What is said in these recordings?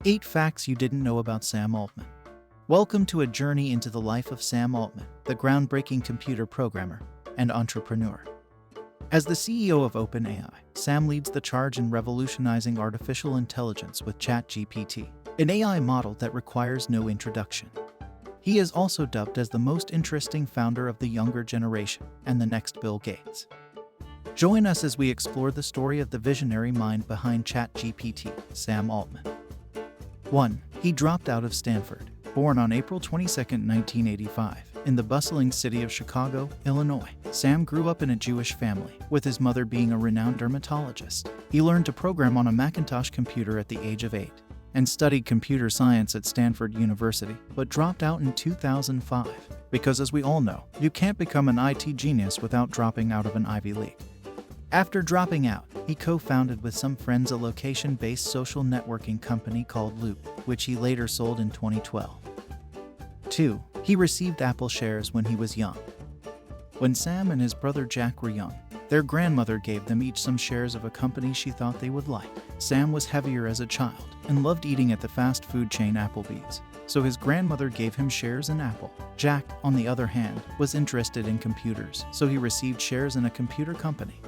8 Facts You Didn't Know About Sam Altman. Welcome to a journey into the life of Sam Altman, the groundbreaking computer programmer and entrepreneur. As the CEO of OpenAI, Sam leads the charge in revolutionizing artificial intelligence with ChatGPT, an AI model that requires no introduction. He is also dubbed as the most interesting founder of the younger generation and the next Bill Gates. Join us as we explore the story of the visionary mind behind ChatGPT, Sam Altman. 1. He dropped out of Stanford. Born on April 22, 1985, in the bustling city of Chicago, Illinois, Sam grew up in a Jewish family, with his mother being a renowned dermatologist. He learned to program on a Macintosh computer at the age of 8 and studied computer science at Stanford University, but dropped out in 2005 because, as we all know, you can't become an IT genius without dropping out of an Ivy League. After dropping out, he co-founded with some friends a location-based social networking company called Loop, which he later sold in 2012. 2. He received Apple shares when he was young. When Sam and his brother Jack were young, their grandmother gave them each some shares of a company she thought they would like. Sam was heavier as a child and loved eating at the fast food chain Applebee's, so his grandmother gave him shares in Apple. Jack, on the other hand, was interested in computers, so he received shares in a computer company.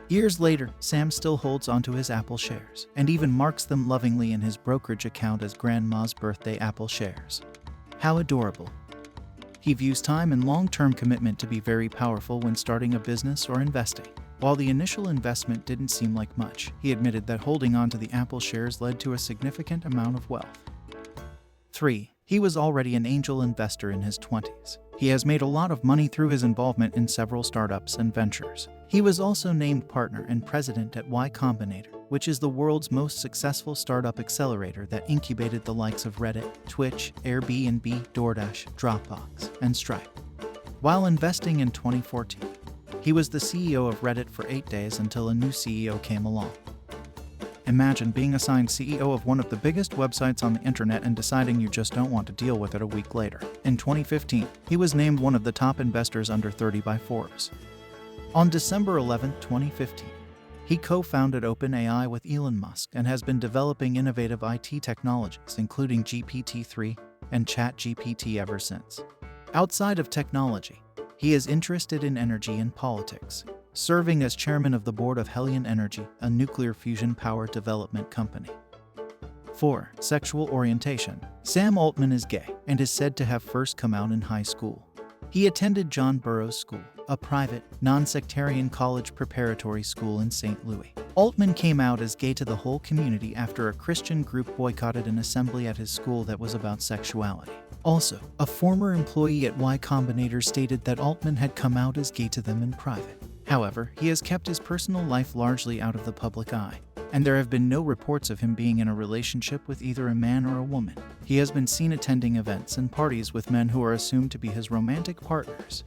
Years later, Sam still holds onto his Apple shares and even marks them lovingly in his brokerage account as Grandma's birthday Apple shares. How adorable. He views time and long-term commitment to be very powerful when starting a business or investing. While the initial investment didn't seem like much, he admitted that holding on to the Apple shares led to a significant amount of wealth. 3. He was already an angel investor in his 20s. He has made a lot of money through his involvement in several startups and ventures. He was also named partner and president at Y Combinator, which is the world's most successful startup accelerator that incubated the likes of Reddit, Twitch, Airbnb, DoorDash, Dropbox, and Stripe. While investing in 2014, he was the CEO of Reddit for 8 days until a new CEO came along. Imagine being assigned CEO of one of the biggest websites on the internet and deciding you just don't want to deal with it a week later. In 2015, he was named one of the top investors under 30 by Forbes. On December 11, 2015, he co-founded OpenAI with Elon Musk and has been developing innovative IT technologies, including GPT-3 and ChatGPT ever since. Outside of technology, he is interested in energy and politics, serving as chairman of the board of Helion Energy, a nuclear fusion power development company. 4. Sexual orientation. Sam Altman is gay and is said to have first come out in high school. He attended John Burroughs School, a private, non-sectarian college preparatory school in St. Louis. Altman came out as gay to the whole community after a Christian group boycotted an assembly at his school that was about sexuality. Also, a former employee at Y Combinator stated that Altman had come out as gay to them in private. However, he has kept his personal life largely out of the public eye, and there have been no reports of him being in a relationship with either a man or a woman. He has been seen attending events and parties with men who are assumed to be his romantic partners.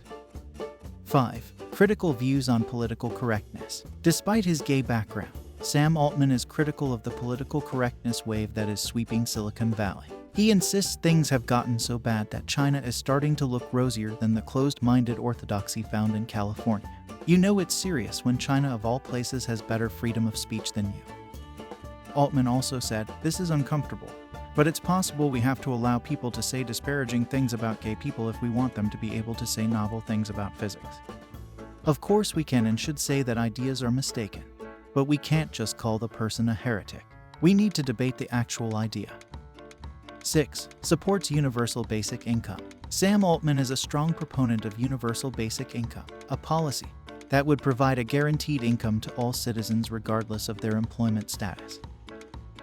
5. Critical views on political correctness. Despite his gay background, Sam Altman is critical of the political correctness wave that is sweeping Silicon Valley. He insists things have gotten so bad that China is starting to look rosier than the closed-minded orthodoxy found in California. You know it's serious when China of all places has better freedom of speech than you. Altman also said, "This is uncomfortable, but it's possible we have to allow people to say disparaging things about gay people if we want them to be able to say novel things about physics. Of course we can and should say that ideas are mistaken, but we can't just call the person a heretic. We need to debate the actual idea." 6. Supports universal basic income. Sam Altman is a strong proponent of universal basic income, a policy that would provide a guaranteed income to all citizens regardless of their employment status.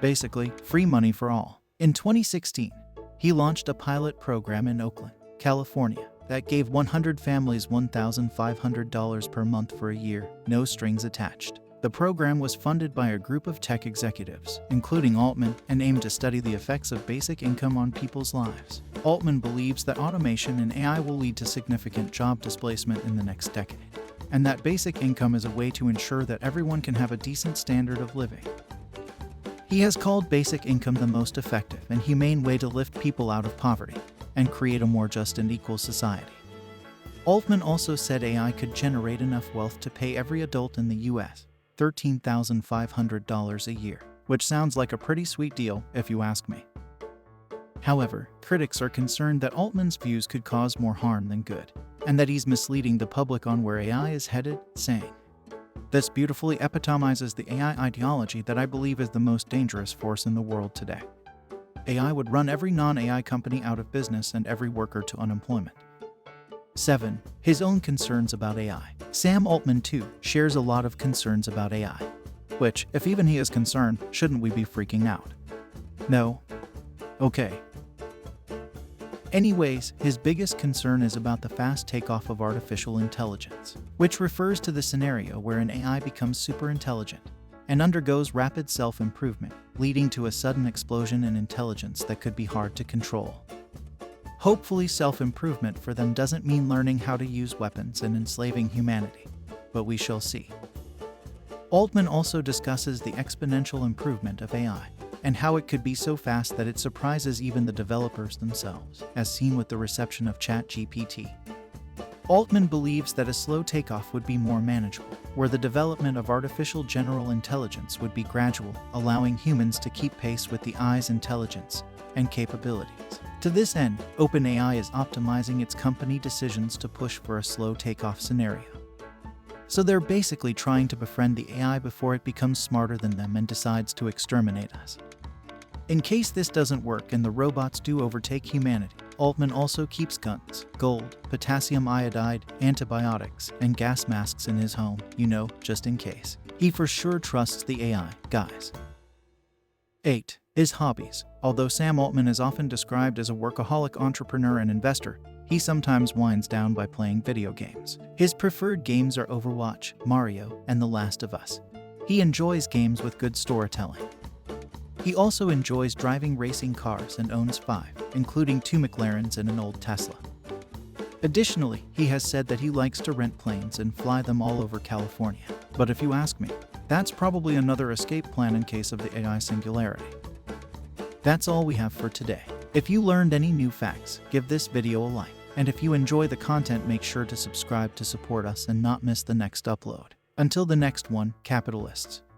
Basically, free money for all. In 2016, he launched a pilot program in Oakland, California, that gave 100 families $1,500 per month for a year, no strings attached. The program was funded by a group of tech executives, including Altman, and aimed to study the effects of basic income on people's lives. Altman believes that automation and AI will lead to significant job displacement in the next decade, and that basic income is a way to ensure that everyone can have a decent standard of living. He has called basic income the most effective and humane way to lift people out of poverty and create a more just and equal society. Altman also said AI could generate enough wealth to pay every adult in the U.S. $13,500 a year. which sounds like a pretty sweet deal if you ask me. However, critics are concerned that Altman's views could cause more harm than good, and that he's misleading the public on where AI is headed, saying, "This beautifully epitomizes the AI ideology that I believe is the most dangerous force in the world today. AI would run every non-AI company out of business and every worker to unemployment." 7. His own concerns about AI. Sam Altman, too, shares a lot of concerns about AI. Which, if even he is concerned, shouldn't we be freaking out? No? Okay. Anyways, his biggest concern is about the fast takeoff of artificial intelligence, which refers to the scenario where an AI becomes super intelligent and undergoes rapid self-improvement, leading to a sudden explosion in intelligence that could be hard to control. Hopefully, self-improvement for them doesn't mean learning how to use weapons and enslaving humanity, but we shall see. Altman also discusses the exponential improvement of AI and how it could be so fast that it surprises even the developers themselves, as seen with the reception of ChatGPT. Altman believes that a slow takeoff would be more manageable, where the development of artificial general intelligence would be gradual, allowing humans to keep pace with the AI's intelligence and capabilities. To this end, OpenAI is optimizing its company decisions to push for a slow takeoff scenario. So they're basically trying to befriend the AI before it becomes smarter than them and decides to exterminate us. In case this doesn't work and the robots do overtake humanity, Altman also keeps guns, gold, potassium iodide, antibiotics, and gas masks in his home, just in case. He for sure trusts the AI, guys. 8. His hobbies. Although Sam Altman is often described as a workaholic entrepreneur and investor, he sometimes winds down by playing video games. His preferred games are Overwatch, Mario, and The Last of Us. He enjoys games with good storytelling. He also enjoys driving racing cars and owns 5, including 2 McLarens and an old Tesla. Additionally, he has said that he likes to rent planes and fly them all over California. But if you ask me, that's probably another escape plan in case of the AI singularity. That's all we have for today. If you learned any new facts, give this video a like. And if you enjoy the content, make sure to subscribe to support us and not miss the next upload. Until the next one, capitalists.